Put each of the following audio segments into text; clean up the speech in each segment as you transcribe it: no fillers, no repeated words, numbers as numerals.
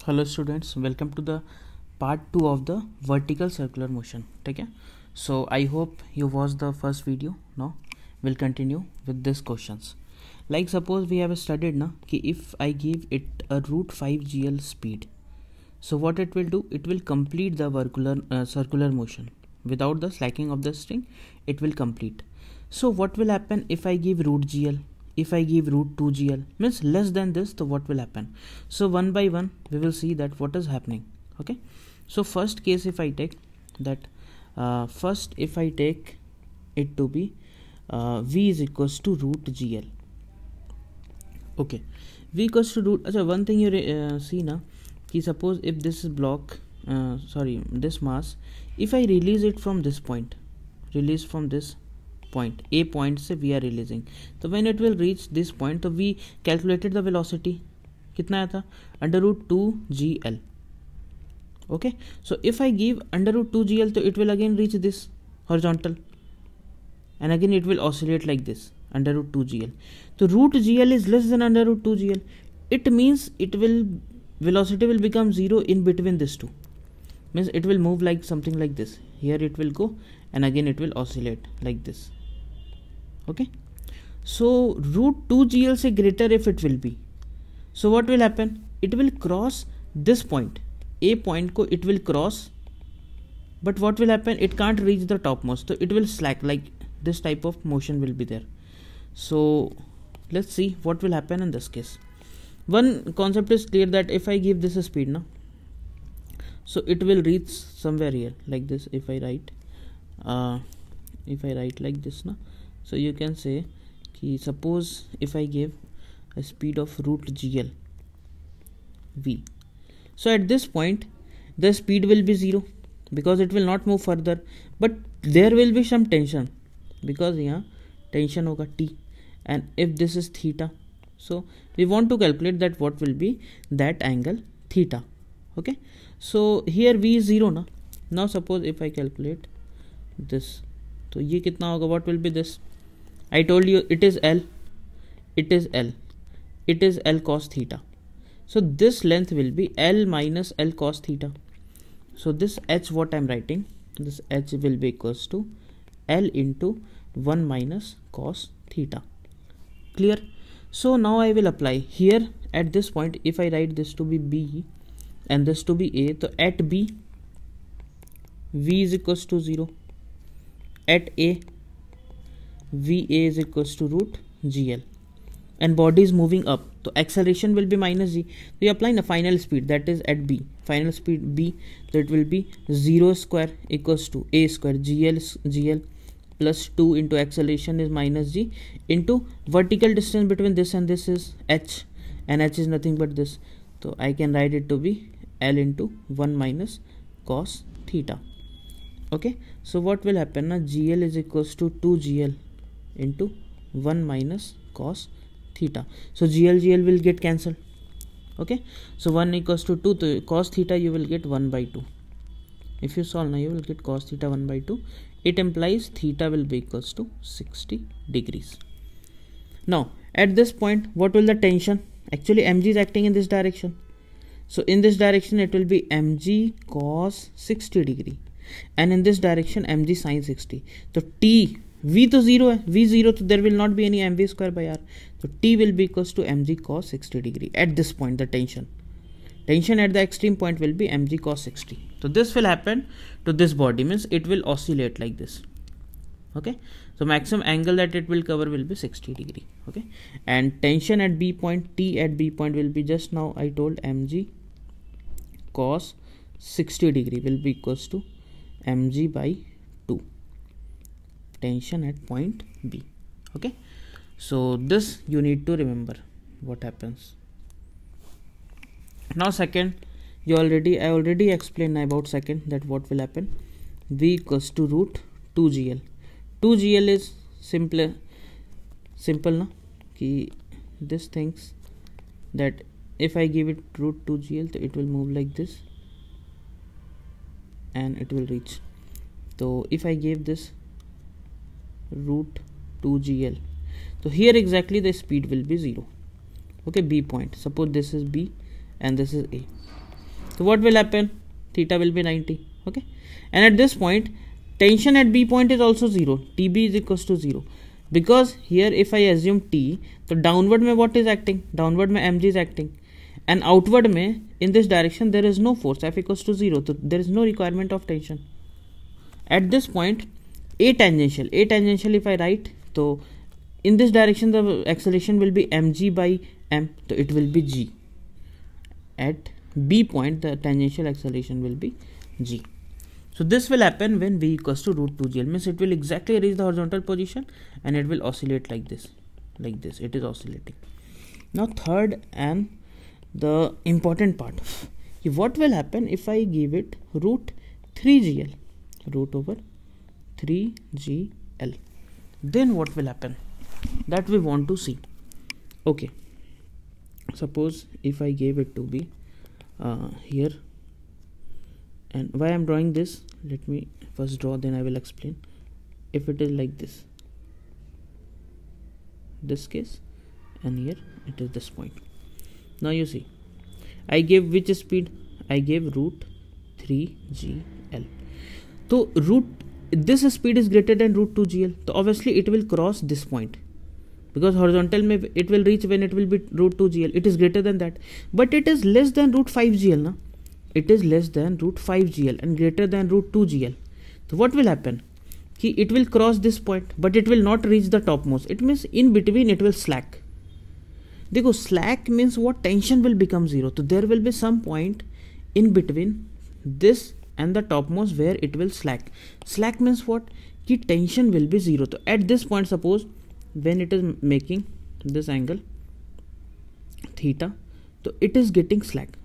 Hello students, welcome to the part 2 of the vertical circular motion. ठीक है, so I hope you watch the first video. Now will continue with this questions. Like suppose we have studied ना कि if I give it a root 5 GL speed, so what it will do, it will complete the circular motion without the slacking of the string. It will complete. So what will happen if I give root GL, if I give root 2 GL, means less than this, so what will happen? So one by one we will see that what is happening. Okay, so first case, if I take that if I take it to be V is equals to root GL. Okay, V equals to root. अच्छा, one thing you see ना कि suppose if this block this mass, if I release it from this point, release from this point, a point से we are releasing, तो when it will reach this point, तो we calculated the velocity, कितना आया था, under root 2 GL. Okay, so if I give under root 2 GL, तो it will again reach this horizontal and again it will oscillate like this under root 2 GL. So root GL is less than under root 2 GL. It means velocity will become 0 in between these two, means it will move like something like this. Here it will go and again it will oscillate like this. Okay, so root 2 GL से greater if it will be, so what will happen, it will cross this point, a point को it will cross, but what will happen, it can't reach the topmost, so it will slack, like this type of motion will be there. So let's see what will happen in this case. One concept is clear, that if I give this a speed now, so it will reach somewhere here like this. If I write like this now, so you can say कि suppose if I give a speed of root GL V, so at this point the speed will be 0 because it will not move further, but there will be some tension because यहाँ tension होगा T, and if this is theta, so we want to calculate that what will be that angle theta. Okay, so here V is 0 ना. Now suppose if I calculate this, तो ये कितना होगा, what will be this, I told you it is L, it is L cos theta, so this length will be L minus L cos theta. So this H, what I am writing, this H will be equals to L into 1 minus cos theta. Clear? So now I will apply here at this point. If I write this to be B and this to be A, so at B V is equals to 0, at A VA is equals to root GL, and body is moving up, so acceleration will be minus G. So you apply the final speed, that is at B, final speed B, so it will be 0 square equals to A square GL plus 2 into acceleration is minus G into vertical distance between this and this is H, and H is nothing but this, so I can write it to be L into 1 minus cos theta. Okay, so what will happen now, GL is equals to 2 GL into 1 minus cos theta. So GL will get cancelled. Okay, so 1 equals to 2, so cos theta you will get 1 by 2. If you solve now, you will get cos theta 1 by 2. It implies theta will be equals to 60 degrees. Now at this point, what will the tension, actually mg is acting in this direction, so in this direction it will be mg cos 60 degree, and in this direction mg sin 60. So T, V तो 0 है, V 0, तो there will not be any mv square by r, so T will be equals to mg cos 60 degree. At this point the tension at the extreme point will be mg cos 60. So this will happen to this body, means it will oscillate like this. Okay, so maximum angle that it will cover will be 60 degree. Okay, and tension at B point, T at B point will be, just now I told, mg cos 60 degree will be equals to mg by 2, tension at point B. Okay, so this you need to remember what happens. Now second, I already explained about second, that what will happen, V equals to root 2 GL. 2 GL is simple na, कि this things that if I give it root 2 GL, so it will move like this and it will reach. So if I give this root 2 GL, so here exactly the speed will be 0. Okay, B point, suppose this is B and this is A. So what will happen? Theta will be 90. Okay, and at this point tension at B point is also 0. TB is equals to 0, because here if I assume T, तो downward में what is acting? Downward में mg is acting, and outward में in this direction there is no force, F equals to 0, so there is no requirement of tension. At this point A tangential if I write, so in this direction the acceleration will be mg by m, so it will be g. At B point the tangential acceleration will be g. So this will happen when v equals to root 2 gl, means it will exactly reach the horizontal position and it will oscillate like this, it is oscillating. Now third and the important part, what will happen if I give it root 3 gl, root over 3 gl, then what will happen, that we want to see. Okay, suppose if I gave it to be here, and why I am drawing this, let me first draw, then I will explain. If it is like this case, and here it is this point. Now you see, I gave which speed? I gave root 3 gl. So this speed is greater than root 2 gl, so obviously it will cross this point, because horizontal mein it will reach when it will be root 2 gl, it is greater than that, but it is less than root 5 gl na? It is less than root 5 gl and greater than root 2 gl. So what will happen? It will cross this point, but it will not reach the topmost. It means in between it will slack. देखो slack means what? Tension will become 0. So there will be some point in between this and the topmost where it will slack. Slack means what? कि tension will be 0. So at this point, suppose when it is making this angle theta, so it is getting slack.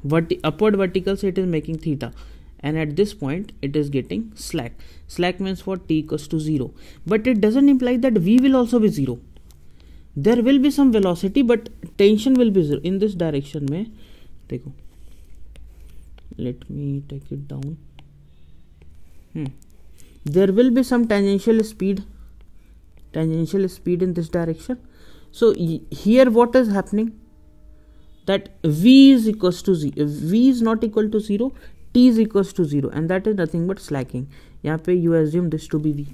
Upward vertical, so it is making theta, and at this point it is getting slack. Slack means what? T equals to 0. But it doesn't imply that V will also be 0. There will be some velocity, but tension will be 0 in this direction में. देखो, let me take it down. There will be some tangential speed in this direction. So here what is happening? That V is equals to 0. V is not equal to 0. T is equals to 0, and that is nothing but slacking. यहाँ पे you assume this to be V.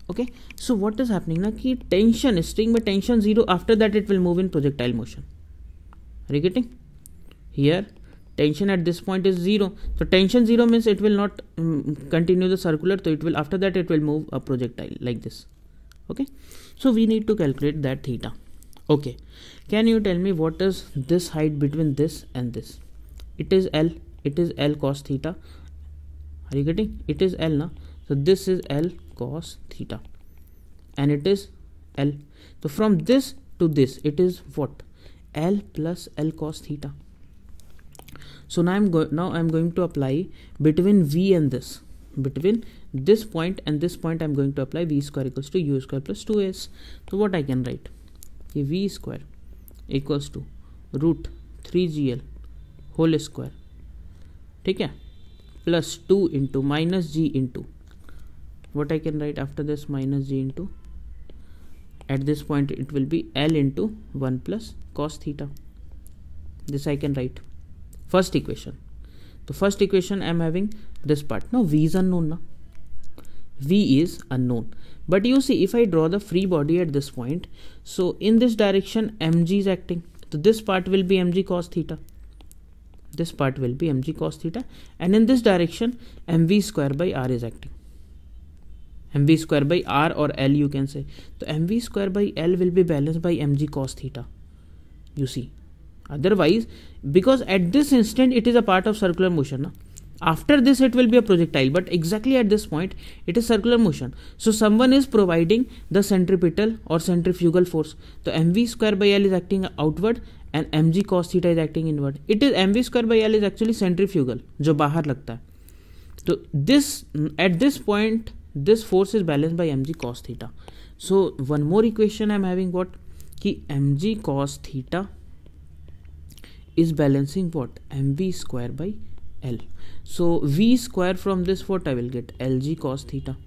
Okay, so what is happening ना कि tension, string में tension 0, after that it will move in projectile motion. Are you getting? Here tension at this point is 0, so tension 0 means it will not continue the circular, so it will, after that it will move a projectile like this. Okay, so we need to calculate that theta. Okay, can you tell me what is this height between this and this? It is L. It is L cos theta. Are you getting? It is L na. So this is L cos theta, and it is L. So from this to this, it is what? L plus L cos theta. So now I'm going to apply between V and this. Between this point and this point, I'm going to apply V square equals to U square plus 2S. So what I can write? V square equals to root 3gl whole square, ठीक है, plus 2 into minus g into, what I can write after this? Minus g into, at this point it will be L into 1 plus cos theta. This I can write. First equation. The first equation I am having this part. Now V is unknown na. V is unknown. But you see, if I draw the free body at this point, so in this direction mg is acting. So this part will be mg cos theta. This part will be mg cos theta. And in this direction mv square by r is acting. mv square by r or L you can say. So mv square by L will be balanced by mg cos theta. You see. Otherwise, because at this instant it is a part of circular motion. Na? After this it will be a projectile, but exactly at this point it is circular motion. So someone is providing the centripetal or centrifugal force. So mv square by L is acting outward and mg cos theta is acting inward. It is mv square by L is actually centrifugal, जो बाहर लगता है. So this, at this point, this force is balanced by mg cos theta. So one more equation I am having, what? कि mg cos theta is balancing what? mv square by L. So V square from this, what I will get? Lg cos theta.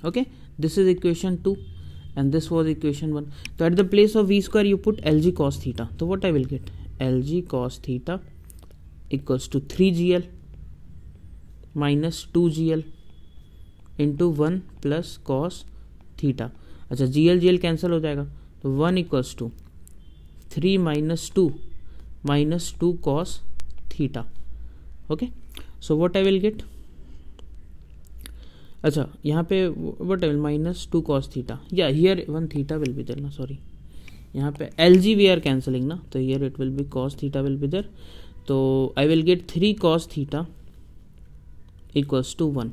Okay, this is equation 2 and this was equation 1. So at the place of V square you put Lg cos theta. So what I will get? Lg cos theta equals to 3gl minus 2gl into 1 plus cos theta. अच्छा, gl cancel हो जाएगा, तो 1 equals to 3 minus 2 cos theta. Okay, so what I will get. अच्छा, यहाँ पे what I will minus 2 cos theta, या here 1 theta will be there ना, sorry, यहाँ पे LG वी आर कैंसलिंग ना, तो here it will be cos theta will be there. तो I will get 3 cos theta equals to 1.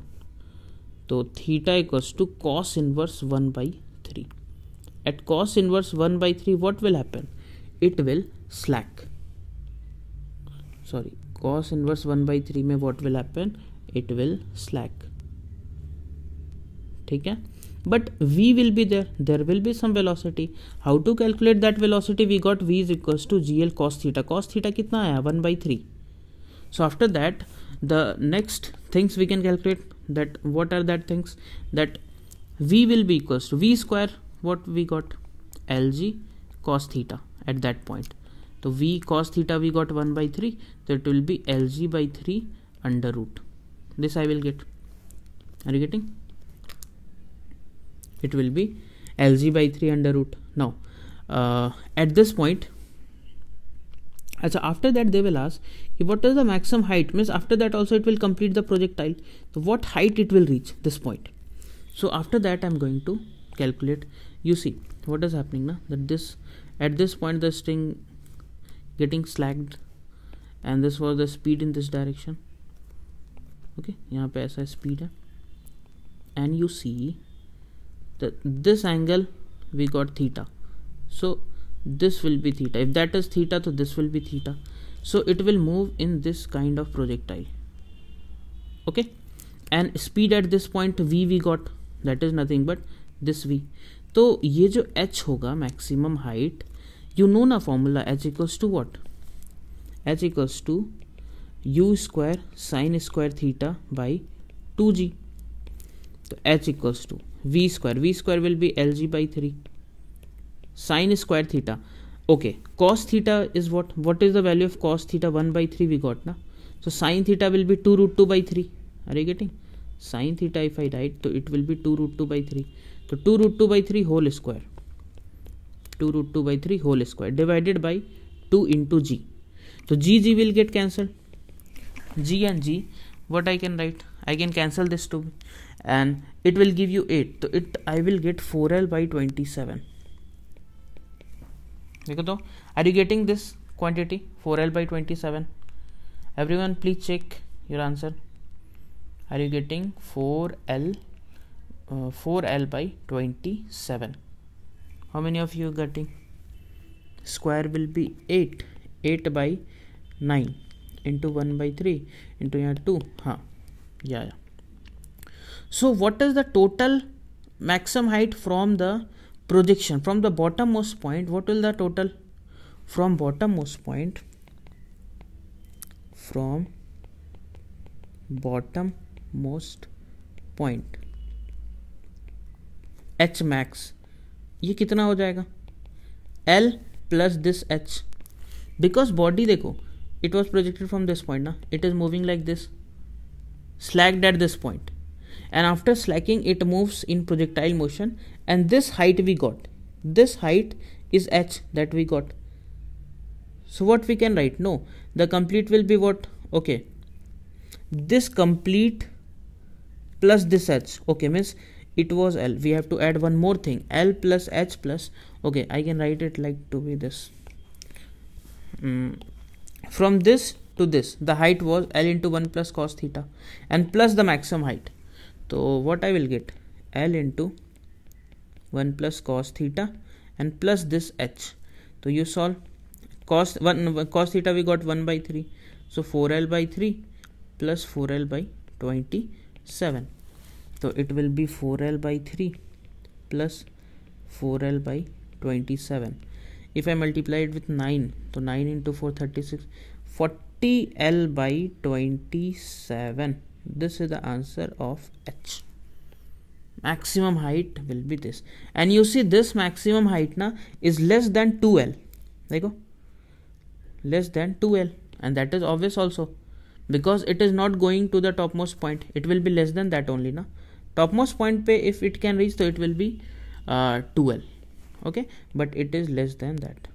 तो theta equals to cos inverse 1/3. At cos inverse 1/3 what will happen, it will slack. Sorry, cos inverse 1/3 में what will happen, it will slack. ठीक है, but v will be there will be some velocity. How to calculate that velocity? We got v is equals to gl cos theta कितना आया, 1/3. So after that the next things we can calculate, that what are that things, that v will be equals to v square, what we got, lg cos theta at that point. तो v cos theta we got 1/3, so it will be lg/3 under root. This I will get. Are you getting? It will be lg/3 under root. Now at this point, after that they will ask what is the maximum height, means after that also it will complete the projectile. So what height it will reach this point. So after that I am going to calculate. You see what is happening now, that this at this point the string getting slacked and this was the speed in this direction. Okay, यहाँ पे ऐसा speed है, and you see that this angle we got theta, so this will be theta. If that is theta, so this will be theta. So it will move in this kind of projectile. Okay, and speed at this point v we got, that is nothing but this v. तो ये जो h होगा maximum height, you know ना formula, h equals to what, h equals to u square sin square theta by 2g. तो h equals to v square will be lg/3 sin square theta. Okay, cos theta is what is the value of cos theta, 1/3 we got na. So sin theta will be 2 root 2/3. Are you getting? Sin theta if I write, so it will be 2 root 2/3. So 2 root 2/3 whole square, 2 root 2/3 whole square divided by 2 into g. So g will get cancelled. G and g, what I can write, I can cancel this 2 and it will give you 8. So I will get 4l/27. देखो तो, are you getting this quantity 4l/27? Everyone please check your answer. Are you getting 4l/27? How many of you getting? Square will be 8/9 into 1/3 into यहाँ 2. हाँ, yeah. So what is the total maximum height from the projection, from the bottommost point? What will the total from bottommost point, from bottommost point, h max, ये कितना हो जाएगा, l plus this h, because body देखो it was projected from this point ना, it is moving like this, slacked at this point, and after slacking it moves in projectile motion, and this height we got, this height is h that we got. So what we can write, no, the complete will be what, okay, this complete plus this h, okay, means it was l, we have to add one more thing, l plus h plus, okay, I can write it like to be this, from this to this the height was l into 1 plus cos theta and plus the maximum height. So what I will get, l into 1 plus cos theta and plus this h. So you solve, cos theta we got 1/3, so 4l/3 plus 4l/27. So it will be 4l/3 plus 4l/27. If I multiply it with 9, so 9 into 4 36, 40l/27. This is the answer of h. Maximum height will be this, and you see this maximum height na is less than 2l. देखो, less than 2l. and that is obvious also, because it is not going to the topmost point, it will be less than that only na. Topmost point pe if it can reach, so it will be 2L, okay, but it is less than that.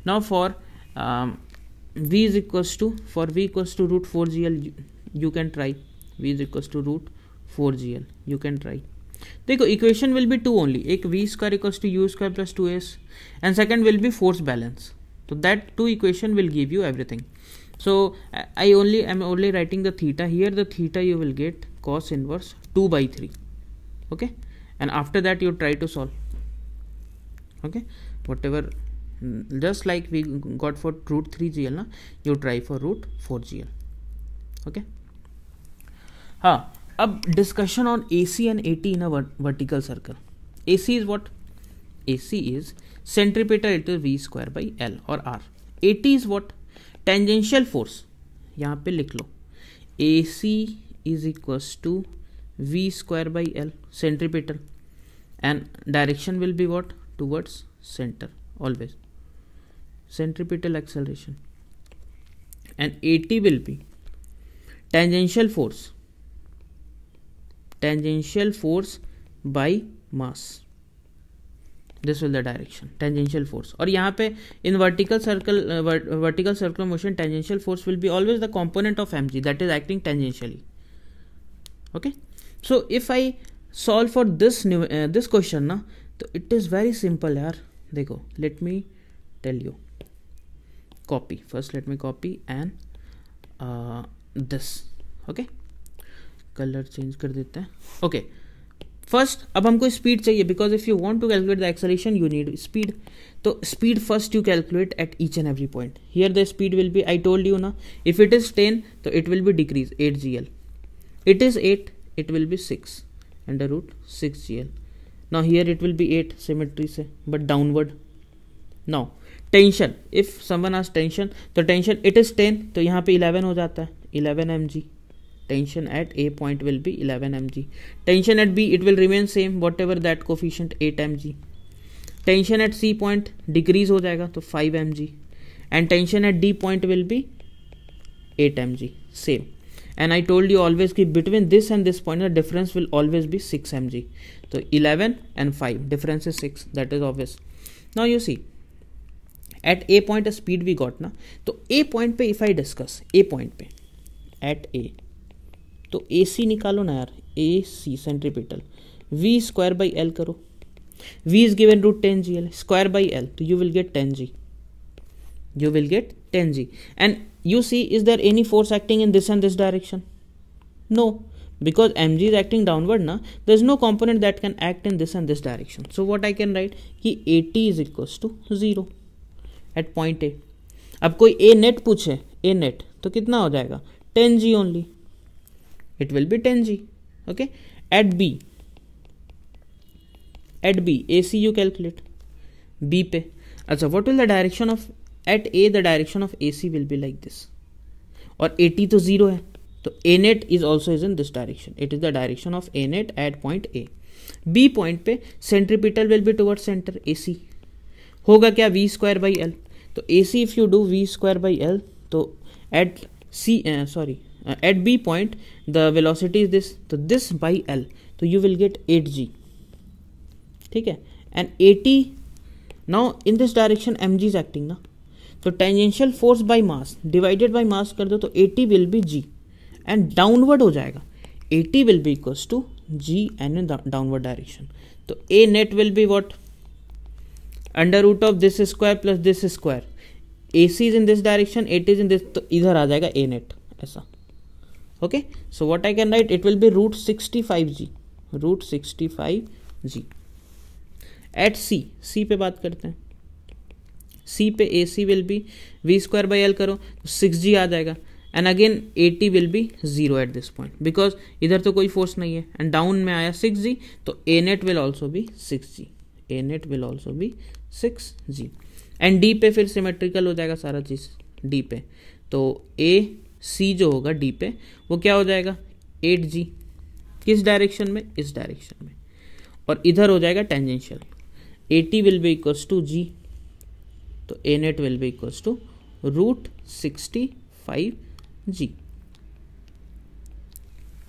Now for v is equals to root 4gl, you can try v is equals to root 4gl, you can try. देखो equation will be two only, एक V square equals to U square plus 2s and second will be force balance. तो that two equation will give you everything. So I am only writing the theta here. The theta you will get cos inverse 2/3, okay, and after that you try to solve, okay, whatever, just like we got for root 3gl na, you try for root 4gl, okay. अब discussion on AC and AT in a vertical circle. AC is what? AC is centripetal into v square by L or R. AT is what? Tangential force. यहाँ पे लिख लो AC is equals to v square by L centripetal and direction will be what? Towards centre always, centripetal acceleration. And AT will be tangential force by mass. This will the direction, tangential force. और यहाँ पे in vertical circular motion tangential force will be always the component of mg that is acting tangentially, okay. So if I solve for this question ना, तो it is very simple यार. देखो, let me tell you, copy first, let me copy and this, okay. Colour change कर देते हैं, okay. First अब हमको speed चाहिए, because if you want to calculate the acceleration you need speed. तो speed first you calculate at each and every point. Here the speed will be, I told you ना, if it is 10 तो it will be decrease 8gl. It is 8, it will be 6 under root 6gl. Now here it will be 8 symmetry से, but downward. Now tension, if someone has tension, तो tension it is 10 तो यहाँ पे 11 हो जाता है, 11 mg. Tension at A point will be 11 mg. Tension at B it will remain same, whatever that coefficient 8 mg. Tension at C point decrease हो जाएगा तो 5 mg. And tension at D point will be 8 mg, same. And I told you always कि between this and this point the difference will always be 6 mg. So 11 and 5 difference is 6, that is obvious. Now you see at A point a speed we got ना, तो A point पे if I discuss A point पे at A, तो AC निकालो ना यार, AC centripetal V square by L करो. V is given root 10gl, square by L, तो you will get 10g. You will get 10g. And you see, is there any force acting in this and this direction? No, because mg is acting downward na, there is no component that can act in this and this direction. So what I can write कि AT is equals to 0 at point A. अब कोई A net पूछे, A net तो कितना हो जाएगा? 10g only. It will be 10g. Okay. At B AC you calculate B पे. अच्छा, what will the direction of at A? The direction of AC will be like this. और AT तो 0 है, तो A net is also is in this direction. It is the direction of A net at point A. B point पे centripetal will be towards center. AC होगा क्या? V square by L. तो AC if you do V square by L, तो at at B point the velocity is this, तो this by L, तो you will get 8g. ठीक है. and AT now in this direction mg is acting ना, तो tangential force by mass divided by mass कर दो तो AT will be g and downward हो जाएगा. AT will be equals to g and in the downward direction. तो A net will be what? under root of this square plus this square. AC is in this direction, AT is in this, तो इधर आ जाएगा A net ऐसा. Okay, so what I can write, it will be root 65g. At C पे बात करते हैं. C पे AC will be V square by L करो तो 6g आ जाएगा. And again AT will be 0 at this point because इधर तो कोई फोर्स नहीं है. And down में आया 6g, तो A net will also be 6g. And D पे फिर सिमेट्रिकल हो जाएगा सारा चीज़ D पे. तो AC जो होगा D पे वो क्या हो जाएगा? 8g. किस डायरेक्शन में? इस डायरेक्शन में. और इधर हो जाएगा tangential. AT will be equals to g, तो A net will be equals to √65g।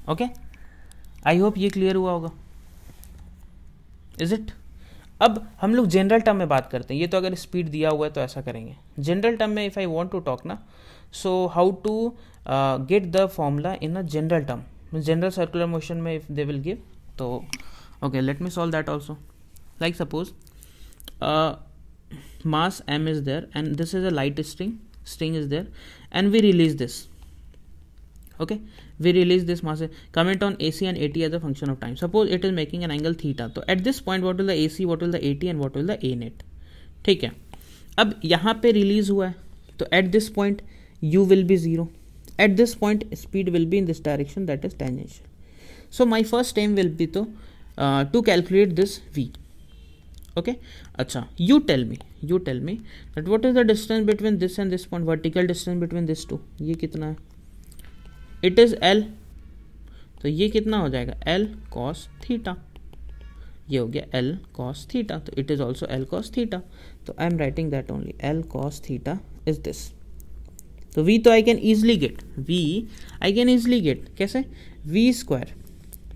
Okay, I hope ये क्लियर हुआ होगा। Is it? अब हम लोग जनरल टर्म में बात करते हैं। ये तो अगर स्पीड दिया हुआ है तो ऐसा करेंगे। जनरल टर्म में if I want to talk ना, so how to get the formula in a general term, general circular motion में इफ दे विल गिव, तो okay let me solve that also. Like suppose mass m is there and this is a light string is there and we release this. Okay, we release this mass, comment on AC and AT as a function of time. Suppose it is making an angle theta, so at this point what will the AC, what will the AT and what will the A net? ठीक है, अब यहाँ पे release हुआ है तो at this point u will be 0, at this point speed will be in this direction, that is tangential. So my first aim will be to calculate this v. Okay, अच्छा, you tell me that what is the distance between this and this point, vertical distance between this two, ये कितना है? It is L, तो ये कितना हो जाएगा? L cos theta, ये हो गया L cos theta, तो it is also L cos theta, तो I am writing that only, L cos theta is this. तो V तो I can easily get, कैसे? V square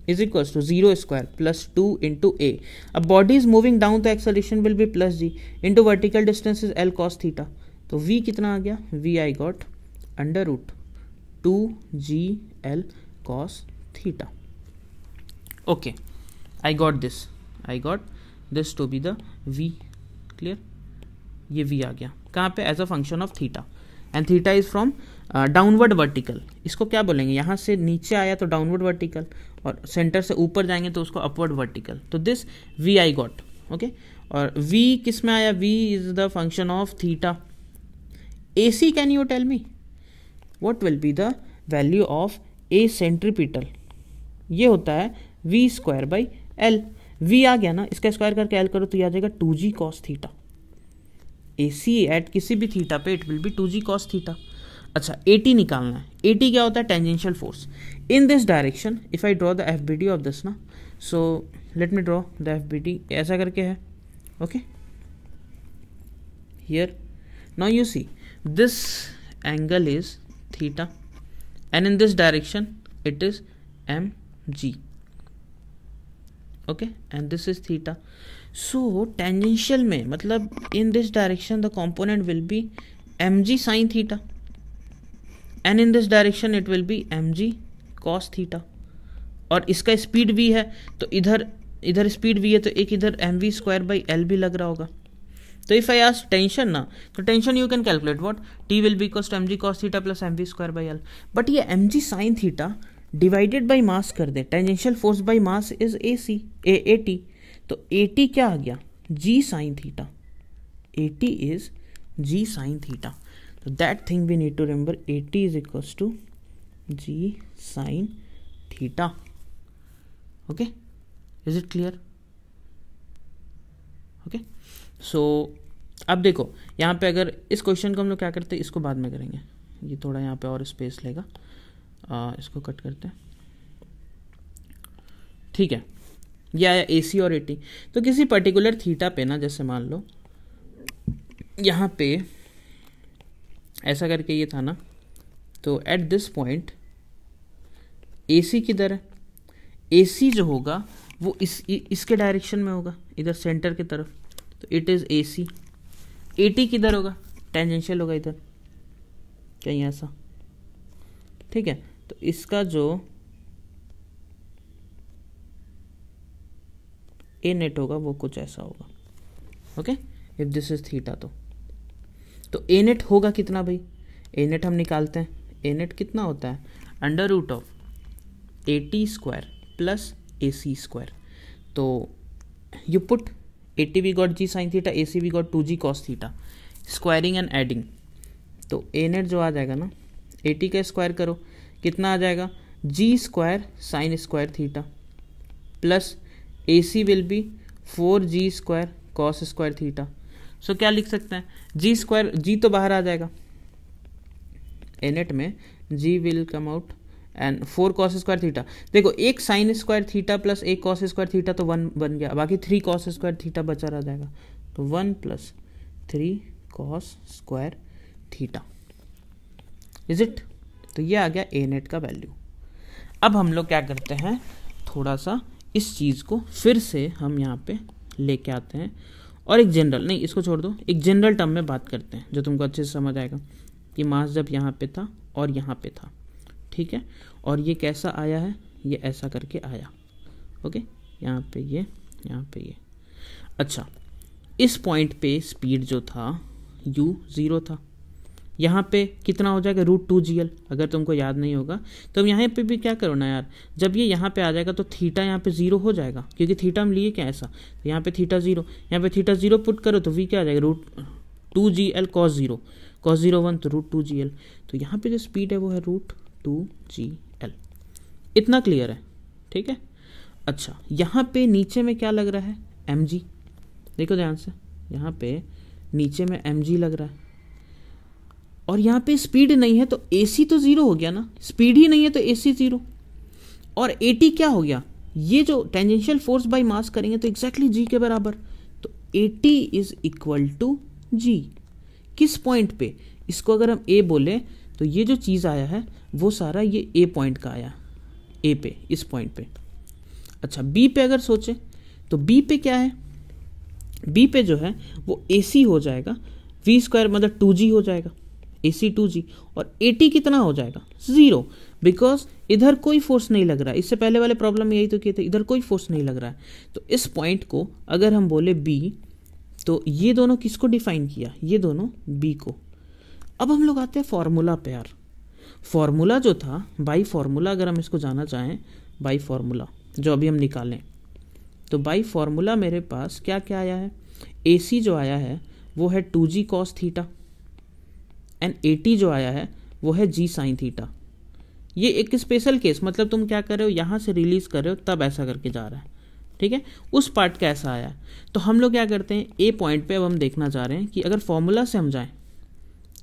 is equals to 0 square plus 2 into A. A body is moving down, the acceleration will be plus g into vertical distance is L cos theta. तो V कितना आ गया? V I got under root 2g L cos theta. Okay, I got this to be the V. Clear? ये V आ गया कहाँ पे? As a function of theta, and theta is from downward vertical. इसको क्या बोलेंगे? यहाँ से नीचे आया तो डाउनवर्ड वर्टिकल, और सेंटर से ऊपर जाएंगे तो उसको अपवर्ड वर्टिकल. तो this V I got. Okay, और वी किस में आया? V is the function of theta. A C, can you tell me what will be the value of A centripetal? ये होता है V square by L. V आ गया ना, इसका स्क्वायर करके एल करो तो ये आ जाएगा 2g cos theta. A C at किसी भी थीटा पे it will be 2g cos theta. अच्छा, AT निकालना है. AT क्या होता है? Tangential force in this direction. If I draw the FBD of this ना, so let me draw the FBD. ऐसा करके है. Okay, here now you see this angle is theta and in this direction it is mg. Okay, and this is theta. So tangential में मतलब इन this direction the component will be mg sin theta, and in this direction it will be mg cos theta. और इसका speed v है तो इधर speed v है तो एक इधर mv स्क्वायर बाई एल भी लग रहा होगा. तो इफ आई आस्क टेंशन ना, तो tension you can calculate what, t will be equals to mg cos theta plus mv square by L. But ये mg sin theta divided by mass कर दे. Tangential force by mass is AT. तो AT क्या आ गया? g sin theta. AT इज g sin theta. So that thing we need to remember, AT is equals to g sin theta. Okay, is it clear? Okay, so अब देखो यहाँ पे अगर इस क्वेश्चन को हम लोग क्या करते हैं, इसको बाद में करेंगे. ये थोड़ा यहाँ पे और स्पेस लेगा, इसको कट करते हैं. ठीक है, ये आया AC और AT. तो किसी पर्टिकुलर थीटा पे ना, जैसे मान लो यहाँ पे ऐसा करके ये था ना, तो एट दिस पॉइंट AC किधर है? AC जो होगा वो इसके डायरेक्शन में होगा, इधर सेंटर की तरफ. तो इट इज AC. AT किधर होगा? टेंजेंशियल होगा इधर कहीं ऐसा. ठीक है, तो इसका जो A नेट होगा वो कुछ ऐसा होगा. Okay, if this is theta तो A नेट होगा कितना भाई? A नेट हम निकालते हैं. A नेट कितना होता है? Under root of AT square plus AC square. तो you put AT we got g sin theta, AC we got 2g cos theta, squaring and adding. तो A नेट जो आ जाएगा ना, AT का स्क्वायर करो कितना आ जाएगा? g square sine square theta plus AC will be 4g square cos square theta. So क्या लिख सकते हैं? जी स्क्वायर, जी तो बाहर आ जाएगा ए नेट में, G will come out and 4 cos square theta. देखो एक साइन स्क्वायर थीटा प्लस एक cos स्क्वायर थीटा तो 1 बन गया, बाकी 3 cos स्क्वायर थीटा बचा रह जाएगा. तो 1 plus 3 cos square theta, is it? तो ये आ गया ए नेट का वैल्यू। अब हम लोग क्या करते हैं, थोड़ा सा इस चीज़ को फिर से हम यहाँ पे लेके आते हैं और एक जनरल, नहीं इसको छोड़ दो, एक जनरल टर्म में बात करते हैं जो तुमको अच्छे से समझ आएगा कि मास जब यहाँ पे था और यहाँ पे था, ठीक है, और ये कैसा आया है, ये ऐसा करके आया, ओके, यहाँ पे ये, यहाँ पे ये। अच्छा, इस पॉइंट पे स्पीड जो था u 0 था, यहाँ पे कितना हो जाएगा √2gl। अगर तुमको याद नहीं होगा तो हम यहाँ पे भी क्या करो ना यार, जब ये यहाँ पे आ जाएगा तो थीटा यहाँ पे 0 हो जाएगा, क्योंकि थीटा हम लिए क्या ऐसा, तो यहाँ पे थीटा 0, यहाँ पे थीटा 0 पुट करो तो v क्या आ जाएगा √2gl cos 0, cos 0 1 तो √2gl। तो यहाँ पे जो स्पीड है वो है √2gl। इतना क्लियर है, ठीक है। अच्छा, यहाँ पे नीचे में क्या लग रहा है, mg, देखो ध्यान से, यहाँ पे नीचे में mg लग रहा है और यहाँ पे स्पीड नहीं है तो AC तो 0 हो गया ना, स्पीड ही नहीं है तो AC 0, और AT क्या हो गया, ये जो टेंजेंशियल फोर्स बाय मास करेंगे तो एग्जैक्टली G के बराबर, तो AT is equal to G। किस पॉइंट पे, इसको अगर हम A बोले तो ये जो चीज़ आया है वो सारा ये A पॉइंट का आया, A पे, इस पॉइंट पे। अच्छा, B पे अगर सोचे तो B पे क्या है, B पे जो है वो AC हो जाएगा, v² मतलब 2G हो जाएगा, AC 2G, और AT कितना हो जाएगा 0, बिकॉज इधर कोई फोर्स नहीं लग रहा है। इससे पहले वाले प्रॉब्लम में यही तो किए थे, इधर कोई फोर्स नहीं लग रहा है। तो इस पॉइंट को अगर हम बोले B, तो ये दोनों किसको डिफाइन किया, ये दोनों B को। अब हम लोग आते हैं फॉर्मूला पे यार। फॉर्मूला जो था, बाई फॉर्मूला अगर हम इसको जाना चाहें, बाई फॉर्मूला जो अभी हम निकालें, तो बाई फॉर्मूला मेरे पास क्या क्या आया है, AC जो आया है वो है 2G cos theta, and AT जो आया है वो है G sin थीटा। ये एक स्पेशल केस, मतलब तुम क्या कर रहे हो, यहाँ से रिलीज कर रहे हो तब ऐसा करके जा रहा है, ठीक है, उस पार्ट का ऐसा आया है। तो हम लोग क्या करते हैं, A पॉइंट पे अब हम देखना चाह रहे हैं कि अगर फॉर्मूला से हम जाएं,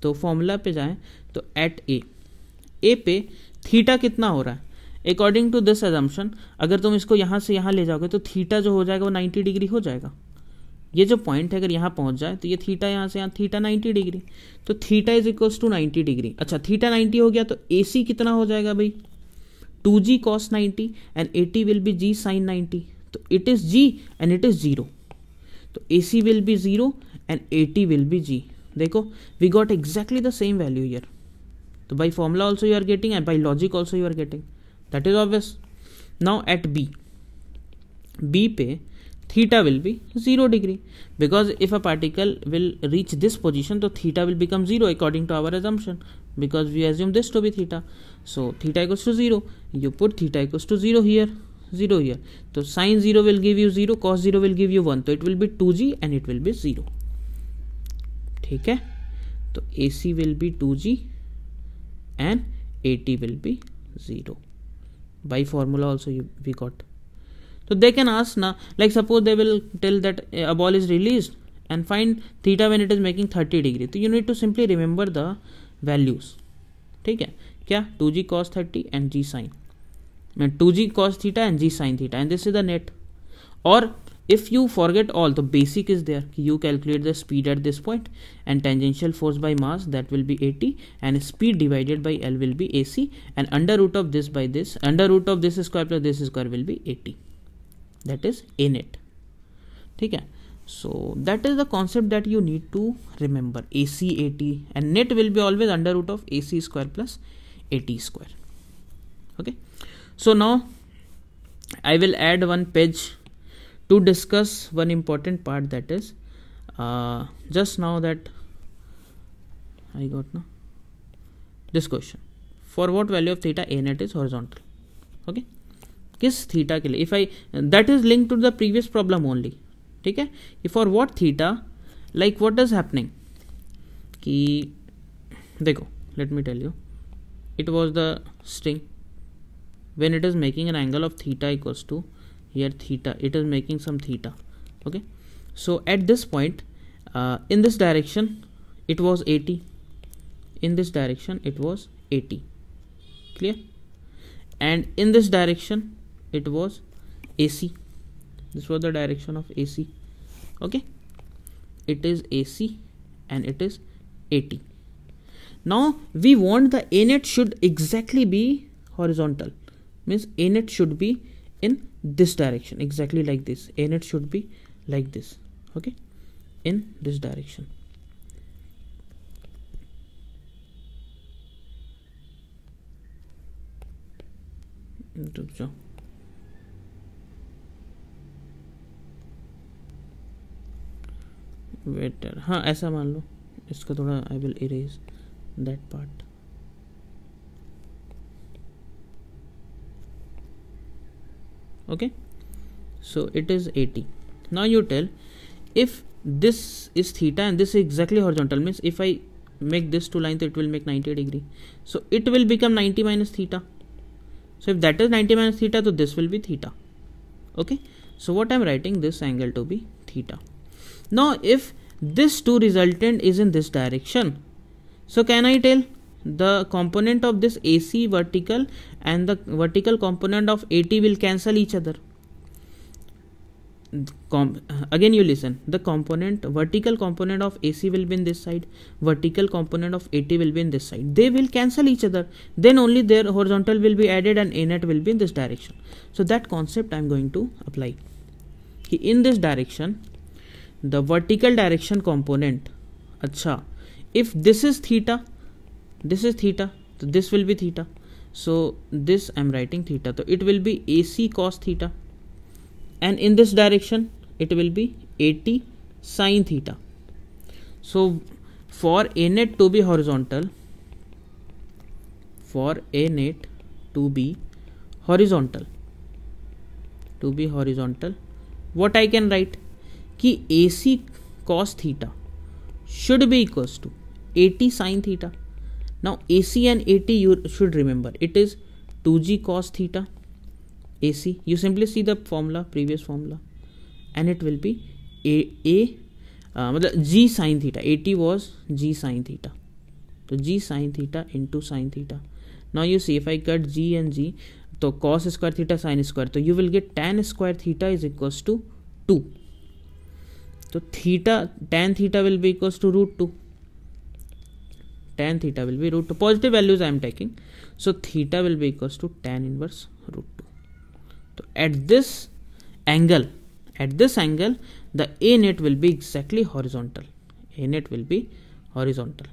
तो फॉर्मूला पे जाएं तो एट A पे थीटा कितना हो रहा है, अकॉर्डिंग टू दिस एजम्पशन, अगर तुम इसको यहाँ से यहाँ ले जाओगे तो थीटा जो हो जाएगा वो 90 डिग्री हो जाएगा। ये जो पॉइंट है अगर यहाँ पहुँच जाए तो ये थीटा यहाँ से यहाँ थीटा 90 डिग्री, तो theta is equals to 90 degree. अच्छा, थीटा 90 हो गया तो AC कितना हो जाएगा भाई, 2G cos 90 and AT will be G sin 90, तो it is G and it is 0, तो AC will be 0 and AT will be G। देखो, we got exactly the same value here. तो by formula also you are getting and by logic also you are getting, that is obvious. Now at B पे theta will be 0 degree, because if a particle will reach this position तो theta will become 0 according to our assumption, because we assume this to be theta, so theta equals to 0, you put theta equals to 0 here, 0 here, तो sin 0 will give you 0, cos 0 will give you 1, तो it will be 2G and it will be 0, ठीक है। तो AC will be 2G and AT will be 0, by formula also we got। So they can ask now, like suppose they will tell that a ball is released and find theta when it is making 30 degree, तो you need to simply remember the values, ठीक है, क्या 2G cos 30 and G sin, 2G cos theta and G sin theta, and this is the net। और if you forget all, तो basic is there, you calculate the speed at this point and tangential force by mass, that will be AT, and speed divided by L will be AC, and under root of this by this, under root of this square plus this square will be AT, that is A net, ठीक है। So that is the concept that you need to remember, AC, AT, and net will be always under root of AC square plus AT square, okay। So now I will add one page to discuss one important part, that is just now that I got now this question, for what value of theta A net is horizontal, okay, किस theta के लिए, if I that is link to the previous problem only, ठीक है। For what theta, like what is happening, कि देखो let me tell you, it was the string when it is making an angle of theta equals to here theta, it is making some theta, okay. So at this point in this direction it was 80, in this direction it was 80, clear, and in this direction it was AC, this was the direction of AC, okay, it is AC and it is 80, Now we want the A net should exactly be horizontal, means A net should be in this direction, exactly like this. A net should be like this, okay, in this direction. Waiter, हाँ ऐसा मान लो, इसका थोड़ा I will erase that part. Okay, so it is 80. Now you tell, if this is theta and this is exactly horizontal, means if I make this two lines, it will make 90 degree, so it will become 90 minus theta. So if that is 90 minus theta, so this will be theta. Okay, so what I am writing this angle to be theta. Now if this two resultant is in this direction, so can I tell the component of this AC vertical and the vertical component of AT will cancel each other. Again you listen, the vertical component of AC will be in this side, vertical component of AT will be in this side. They will cancel each other, then only their horizontal will be added and A net will be in this direction. So that concept I am going to apply. In this direction, the vertical direction component, acha, if this is theta, so this will be theta, so this I am writing theta, so it will be AC cos theta, and in this direction it will be AT sin theta. So for A net to be horizontal, what I can write, कि AC cos theta should be equals to AT sin theta. Now AC and AT you should remember, it is 2g cos theta AC. You simply see the formula, previous formula, and it will be g sin theta. AT was g sin theta, so g sin theta into sin theta. Now you see, if I cut g and g, so cos square theta sin square, so you will get tan square theta is equals to 2. So tan theta will be equals to root 2. Tan theta will be root 2. Positive values I am taking. So theta will be equals to tan inverse root 2. So at this angle, the A net will be exactly horizontal. A net will be horizontal.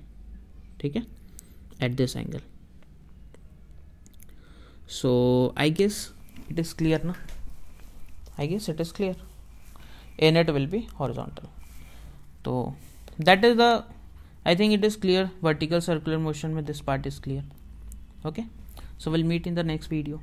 Okay? At this angle. So I guess it is clear now. A net will be horizontal. So that is the, I think it is clear. Vertical circular motion with this part is clear. Okay, so we'll meet in the next video.